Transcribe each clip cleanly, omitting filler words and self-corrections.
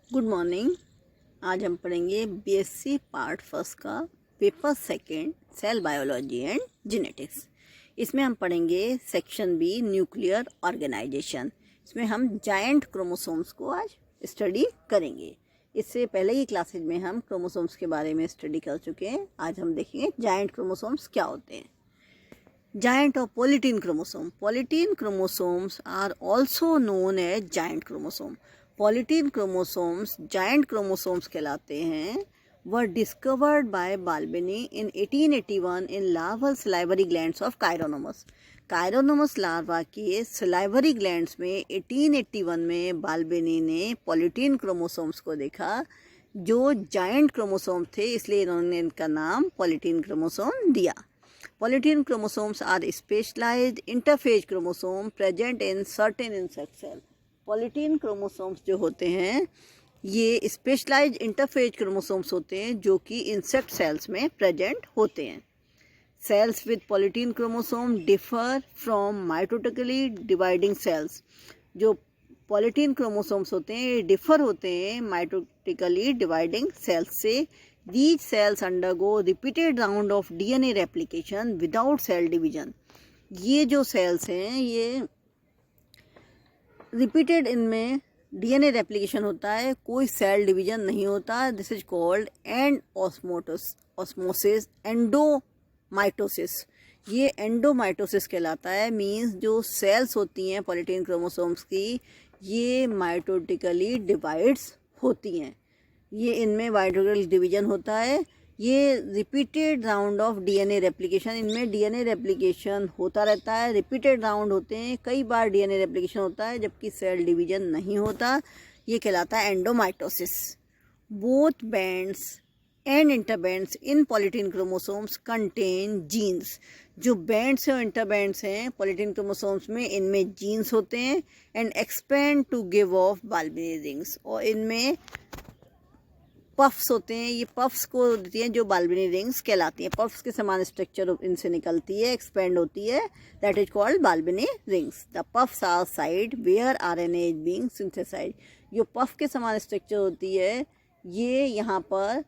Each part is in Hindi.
Good morning. आज हम पढ़ेंगे बीएससी पार्ट फर्स्ट का paper second cell biology and genetics. इसमें हम पढ़ेंगे सेक्शन बी न्यूक्लियर ऑर्गेनाइजेशन। इसमें हम जायंट क्रोमोसोम्स को आज स्टडी करेंगे। इससे पहले ही क्लासेज में हम क्रोमोसोम्स के बारे में स्टडी कर चुके हैं। आज हम देखेंगे जायंट क्रोमोसोम्स क्या होते हैं। Giant or polytene chromosome. Polytene chromosomes are also known as giant chromosome. Polytene chromosomes giant chromosomes कहलाते हैं. Were discovered by Balbini in 1881 in larval salivary glands of Chironomus. Chironomus larva के salivary glands में 1881 में बाल्बिनी ने पॉलीटीन क्रोमोसोम्स को देखा जो जायंट क्रोमोसोम थे, इसलिए इन्होंने इनका नाम पॉलीटीन क्रोमोसोम दिया. Polytene chromosomes are specialized interphase chromosome present in certain insect cell. Polytene chromosomes जो होते हैं ये स्पेशलाइज्ड इंटरफेज क्रोमोसोम्स होते हैं जो कि इंसेक्ट सेल्स में प्रेजेंट होते हैं. Cells with polytene chromosome differ from mitotically dividing cells. जो पॉलीटीन क्रोमोसोम्स होते हैं ये डिफर होते हैं माइटोटिकली डिवाइडिंग सेल्स से. These cells undergo repeated round of DNA replication without cell division. ये जो सेल्स हैं ये रिपीटेड इनमें डीएनए रेप्लिकेशन होता है, कोई सेल डिवीजन नहीं होता. This is called and osmosis एंडोमाइटोसिस. ये एंडोमाइटोसिस कहलाता है. मींस जो सेल्स होती हैं पॉलीटीन क्रोमोसोम्स की ये माइटोटिकली डिवाइड्स होती हैं. ये इनमें माइटोटिकल डिवीजन होता है. ये repeated round of DNA replication, इनमें डीएनए रेप्लिकेशन होता रहता है. रिपीटेड राउंड होते हैं, कई बार डीएनए रेप्लिकेशन होता है जबकि सेल डिवीजन नहीं होता. ये कहलाता है endomitosis. Both bands and interbands in polytene chromosomes contain genes. जो बैंड्स हैं और इंटरबैंड्स हैं पॉलीटीन क्रोमोसोम्स में, इनमें जीन्स होते हैं and expand to give off Balbiani rings. और इनमें पफ्स होते हैं. ये पफ्स को देती हैं जो बाल्बिनी रिंग्स कहलाती हैं. पफ्स के समान स्ट्रक्चर इनसे निकलती है, एक्सपेंड होती है. That is called Balbiani rings. The puffs are side where RNA is being synthesised. जो पफ के समान स्ट्रक्चर होती है ये यहाँ पर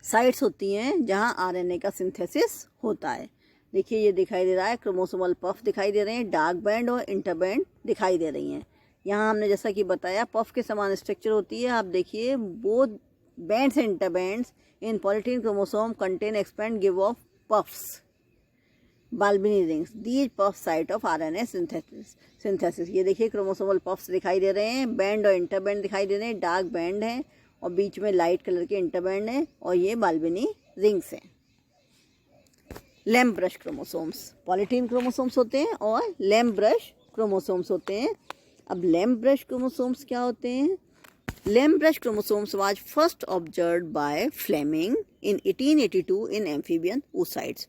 साइड्स होती हैं जहाँ आरएनए का सिंथेसिस होता है. देखिए ये दिखाई दे रहा है, क्रोमोसोमल पफ दिखाई दे रहे हैं, डार्क बैंड और इंटरबैंड दिखाई दे रही हैं. यहाँ हमने जैसा कि बताया पफ के समान स्ट्रक्चर होती है. आप देखिए both bands and interbands in polytene chromosome contain expand give of puffs बाल्बिनी rings. These puff site of RNA synthesis. ये देखिए क्रोमोसोमल पफ्स दिखाई दे रहे हैं, बैंड और इंटरबैंड दिखाई दे रहे हैं. डार्क बैंड है और बीच में लाइट कलर के इंटरबैंड है और ये बाल्बिनी रिंग्स हैं. Lamp brush chromosomes. Polytene chromosomes होते हैं और लैम्प ब्रश क्रोमोसोम्स होते हैं. अब लैम्प ब्रश क्रोमोसोम्स क्या होते हैं? Lamp brush chromosomes was first observed by Fleming in 1882 in amphibian oocytes.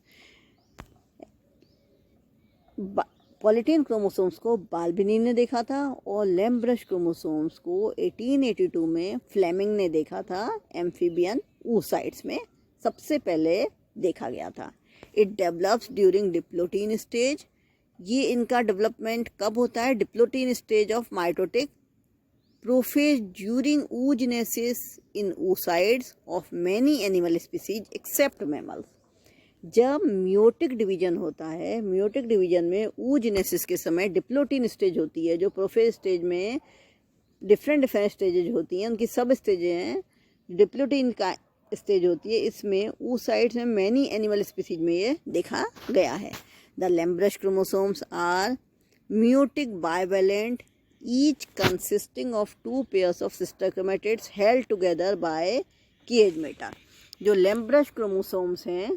Polytene chromosomes को बाल्बिनी ने देखा था और लैम्प ब्रश क्रोमोसोम्स को 1882 में फ्लेमिंग ने देखा था. एम्फीबियन oocytes में सबसे पहले देखा गया था. It develops during diplotene stage. ये इनका डेवलपमेंट कब होता है? Diplotene stage of mitotic prophase during oogenesis in oocytes of many animal species except mammals. जब म्योटिक डिवीजन होता है, म्योटिक डिवीजन में oogenesis के समय डिप्लोटीन स्टेज होती है. जो प्रोफेज स्टेज में डिफरेंट स्टेजेज होती हैं, उनकी सब स्टेजें हैं. डिप्लोटीन का स्टेज होती है, इसमें oocytes में मैनी एनिमल स्पीसीज में ये देखा गया है. The lamp brush chromosomes are meiotic bivalent, each consisting of two pairs of sister chromatids held together by cage meta. जो लैम्प ब्रश क्रोमोसोम्स हैं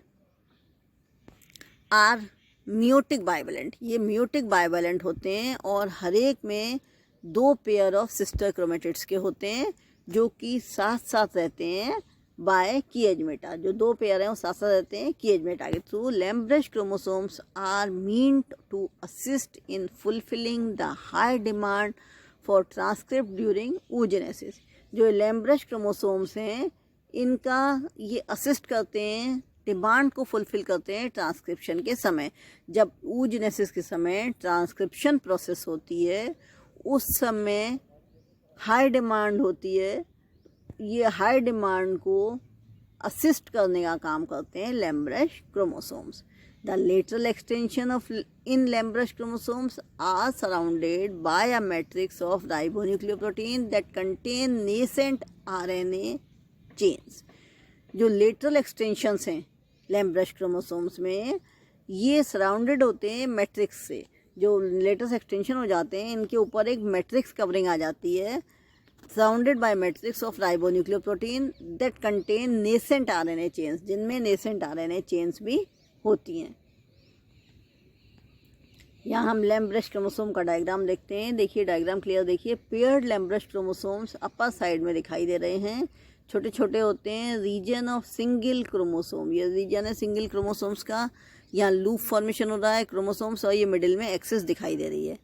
आर म्योटिक बाइवेलेंट. ये म्योटिक बाइवेलेंट होते हैं और हर एक में दो पेयर ऑफ सिस्टर क्रोमेटिड्स के होते हैं जो कि साथ साथ रहते हैं बाय कीएज मेटा. जो दो पेयर हैं वो साथ साथ रहते हैं कीएज मेटा के through. Lamp brush chromosomes are meant to assist in fulfilling the high demand for transcript during oogenesis. जो लैम्प ब्रश क्रोमोसोम्स हैं इनका ये असिस्ट करते हैं, डिमांड को फुलफिल करते हैं ट्रांसक्रिप्शन के समय. जब oogenesis के समय ट्रांसक्रिप्शन प्रोसेस होती है उस समय हाई डिमांड होती है, ये हाई डिमांड को असिस्ट करने का काम करते हैं lampbrush chromosomes. The lateral extension of in lampbrush chromosomes are surrounded by a matrix of ribonucleoprotein that contain nascent RNA chains. जो लेटरल एक्सटेंशंस हैं लैम्ब्रश क्रोमोसोम्स में, ये सराउंडेड होते हैं मैट्रिक्स से। जो लेटरल एक्सटेंशन हो जाते हैं, इनके ऊपर एक मैट्रिक्स कवरिंग आ जाती है, surrounded by matrix of ribonucleoprotein that contain nascent RNA chains, जिनमें नेसेंट आरएनए चेन्स भी होती हैं। यहाँ हम लैम्ब्रश क्रोमोसोम का डायग्राम देखते हैं। देखिए डायग्राम क्लियर देखिए। Paired lampbrush chromosomes upper side में दिखाई दे रहे हैं, छोटे छोटे होते हैं। रीजन ऑफ सिंगल क्रोमोसोम, ये रीजन है सिंगल क्रोमोसोम्स का। यहाँ लूप फॉर्मेशन हो रहा है क्रोमोसोम्स, और ये मिडिल में एक्सिस दिखाई दे रही है।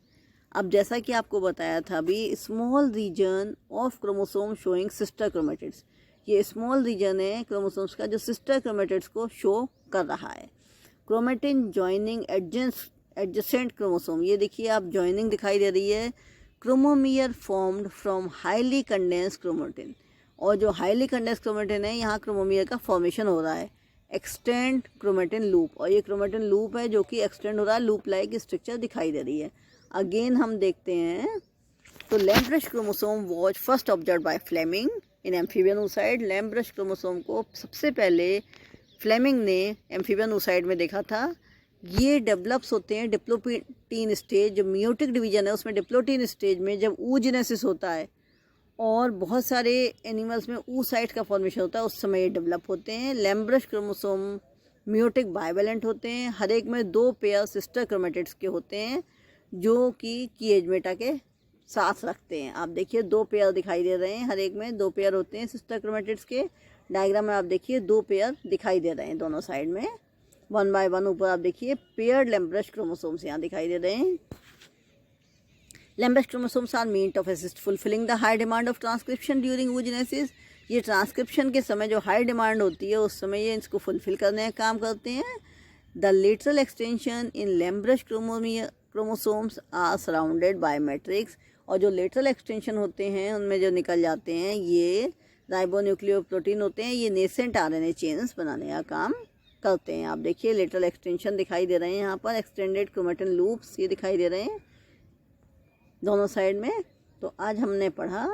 अब जैसा कि आपको बताया था अभी, small region of chromosome showing sister chromatids, ये स्मॉल रीजन है क्रोमोसोम्स का जो सिस्टर क्रोमेटिड्स को शो कर रहा है। क्रोमेटिन जॉइनिंग एडजेसेंट क्रोमोसोम, ये देखिए आप जॉइनिंग दिखाई दे रही है। Chromomere formed from highly condense chromatin, और जो हाईली कंडेंस क्रोमेटिन है, यहाँ क्रोमोमियर का फॉर्मेशन हो रहा है। एक्सटेंड क्रोमेटिन लूप, और ये क्रोमेटिन लूप है जो कि एक्सटेंड हो रहा है, लूप लाइक स्ट्रक्चर दिखाई दे रही है। अगेन हम देखते हैं, तो lampbrush chromosome was first observe by Fleming in amphibian oocyte। Lampbrush chromosome को सबसे पहले फ्लेमिंग ने एम्फीबियन oocyte में देखा था। ये डेवलप्स होते हैं डिप्लोटीन स्टेज, जो मियोटिक डिवीजन है उसमें डिप्लोटीन स्टेज में जब oogenesis होता है और बहुत सारे एनिमल्स में oocyte का फॉर्मेशन होता है, उस समय ये डेवलप होते हैं। लैम्ब्रश क्रोमोसोम मियोटिक बाइवेलेंट होते हैं, हर एक में 2 पेयर सिस्टर क्रोमेटिड्स के होते हैं जो कि कीएज मेटा के साथ रखते हैं। आप देखिए 2 पेयर दिखाई दे रहे हैं, हर एक में 2 पेयर होते हैं सिस्टर क्रोमेटिड्स के। डायग्राम में आप देखिए 2 पेयर दिखाई दे रहे हैं दोनों साइड में, 1 बाय 1 ऊपर आप देखिए पेयर्ड लैम्ब्रश क्रोमोसोम्स यहाँ दिखाई दे रहे हैं। Lampbrush chromosomes are meant of assist fulfilling the high demand of transcription during oogenesis। ये ट्रांसक्रिप्शन के समय जो हाई डिमांड होती है उस समय ये इसको फुलफिल करने का काम करते हैं। The lateral extension in lampbrush chromosomes are surrounded by matrix, और जो लेटरल एक्सटेंशन होते हैं उनमें जो निकल जाते हैं ये राइबोन्यूक्लियोप्रोटीन होते हैं। ये नेसेंट आरएनए चेन्स बनाने का काम करते हैं। आप देखिए लेटरल एक्सटेंशन दिखाई दे रहे हैं, यहाँ पर एक्सटेंडेड क्रोमेटिन लूप्स ये दिखाई दे रहे हैं दोनों साइड में। तो आज हमने पढ़ा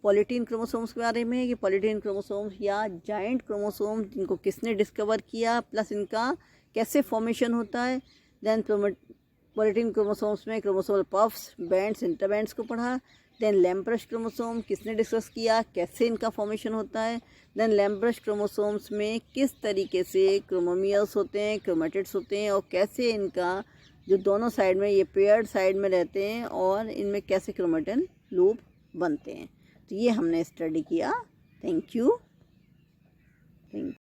पॉलीटीन क्रोमोसोम्स के बारे में, कि पॉलीटीन क्रोमोसोम्स या जाइंट क्रोमोसोम्स जिनको किसने डिस्कवर किया, प्लस इनका कैसे फॉर्मेशन होता है। देन पॉलीटीन क्रोमोसोम्स में क्रोमोसोमल पफ्स, बैंड्स, इंटरबैंड्स को पढ़ा। देन लैम्ब्रश क्रोमोसोम किसने डिस्कस किया, कैसे इनका फॉर्मेशन होता है। देन लैम्ब्रश क्रोमोसोम्स में किस तरीके से क्रोमोमियर्स होते हैं, क्रोमेटिड्स होते हैं, और कैसे इनका जो दोनों साइड में ये पेयर्ड साइड में रहते हैं और इनमें कैसे क्रोमेटिन लूप बनते हैं। तो ये हमने स्टडी किया। Thank you.